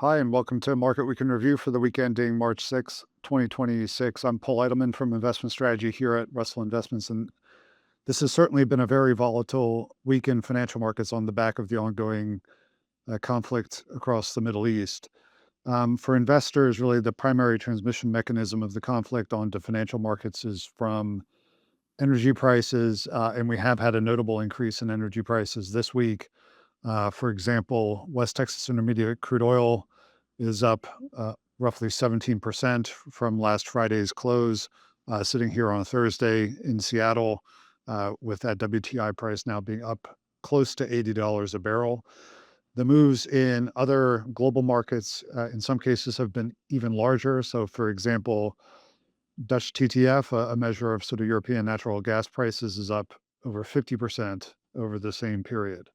Hi, and welcome to Market Week in Review for the week ending March 6th, 2026. I'm Paul Edelman from Investment Strategy here at Russell Investments, and this has certainly been a very volatile week in financial markets on the back of the ongoing conflict across the Middle East. For investors, really the primary transmission mechanism of the conflict onto financial markets is from energy prices, and we have had a notable increase in energy prices this week. For example, West Texas Intermediate crude oil is up roughly 17% from last Friday's close, sitting here on Thursday in Seattle, with that WTI price now being up close to $80 a barrel. The moves in other global markets, in some cases, have been even larger. So, for example, Dutch TTF, a measure of sort of European natural gas prices, is up over 50% over the same period.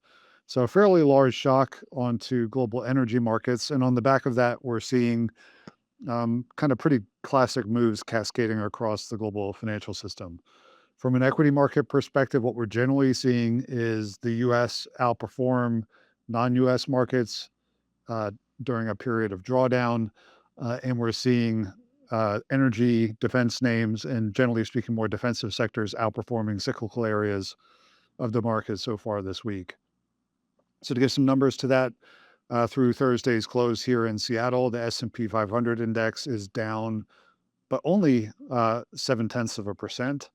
So a fairly large shock onto global energy markets. And on the back of that, we're seeing kind of pretty classic moves cascading across the global financial system. From an equity market perspective, what we're generally seeing is the US outperform non-US markets uh, during a period of drawdown. And we're seeing energy, defense names, and generally speaking, more defensive sectors outperforming cyclical areas of the market so far this week. So to give some numbers to that, through Thursday's close here in Seattle, the S&P 500 index is down, but only 0.7%.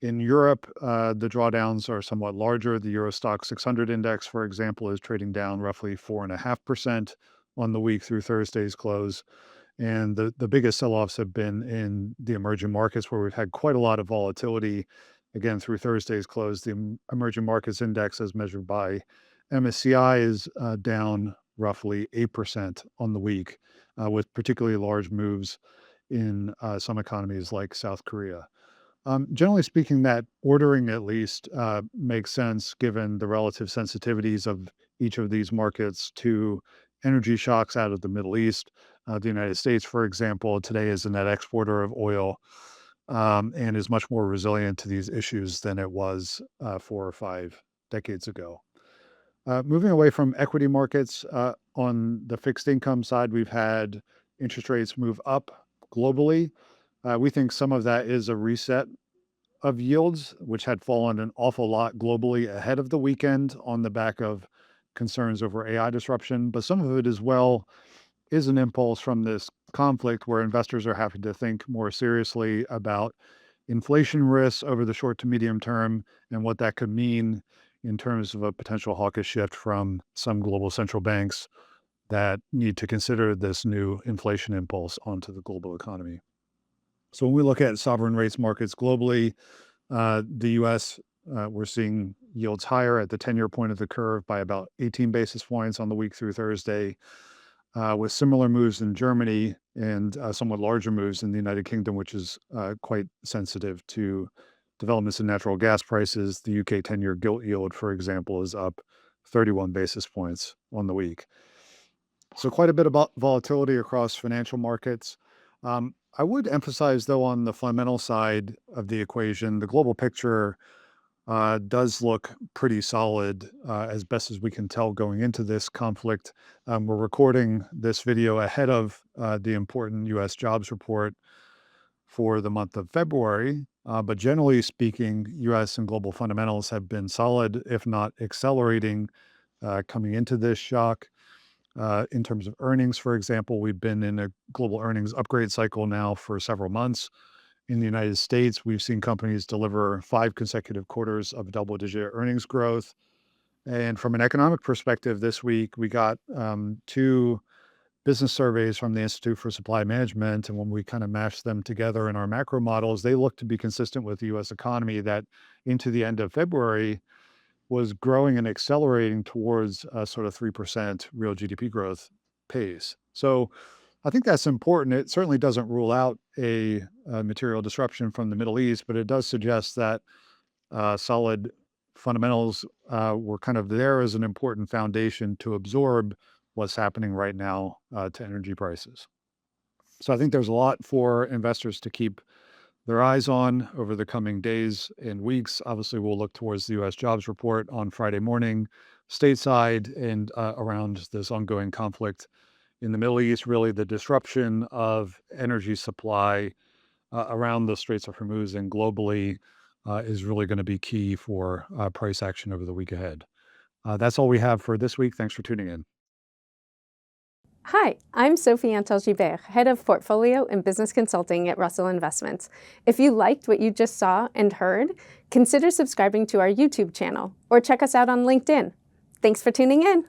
In Europe, the drawdowns are somewhat larger. The Euro Stock 600 index, for example, is trading down roughly 4.5% on the week through Thursday's close. And the biggest sell-offs have been in the emerging markets, where we've had quite a lot of volatility. Again, through Thursday's close, the emerging markets index, as measured by MSCI, is down roughly 8% on the week, with particularly large moves in some economies like South Korea. Generally speaking, that ordering at least makes sense given the relative sensitivities of each of these markets to energy shocks out of the Middle East. The United States, for example, today is a net exporter of oil, and is much more resilient to these issues than it was 4 or 5 decades ago. Moving away from equity markets, on the fixed income side, we've had interest rates move up globally. We think some of that is a reset of yields, which had fallen an awful lot globally ahead of the weekend on the back of concerns over AI disruption. But some of it as well is an impulse from this conflict, where investors are having to think more seriously about inflation risks over the short to medium term and what that could mean in terms of a potential hawkish shift from some global central banks that need to consider this new inflation impulse onto the global economy. So when we look at sovereign rates markets globally, the US, we're seeing yields higher at the 10-year point of the curve by about 18 basis points on the week through Thursday, with similar moves in Germany and somewhat larger moves in the United Kingdom, which is quite sensitive to developments in natural gas prices. The UK 10-year gilt yield, for example, is up 31 basis points on the week. So quite a bit about volatility across financial markets. I would emphasize, though, on the fundamental side of the equation, the global picture does look pretty solid, as best as we can tell going into this conflict. We're recording this video ahead of the important U.S. jobs report for the month of February. But generally speaking, U.S. and global fundamentals have been solid, if not accelerating, coming into this shock. In terms of earnings, for example, we've been in a global earnings upgrade cycle now for several months. In the United States, we've seen companies deliver 5 consecutive quarters of double-digit earnings growth. And from an economic perspective, this week we got two business surveys from the Institute for Supply Management. And when we kind of mashed them together in our macro models, they look to be consistent with the US economy, that into the end of February was growing and accelerating towards a sort of 3% real GDP growth pace. So I think that's important. It certainly doesn't rule out a material disruption from the Middle East, but it does suggest that solid fundamentals were kind of there as an important foundation to absorb what's happening right now to energy prices. So I think there's a lot for investors to keep their eyes on over the coming days and weeks. Obviously, we'll look towards the U.S. jobs report on Friday morning, stateside, and around this ongoing conflict in the Middle East, really the disruption of energy supply around the Straits of Hormuz and globally is really going to be key for price action over the week ahead. That's all we have for this week. Thanks for tuning in. Hi, I'm Sophie Antal-Gibert, Head of Portfolio and Business Consulting at Russell Investments. If you liked what you just saw and heard, consider subscribing to our YouTube channel or check us out on LinkedIn. Thanks for tuning in.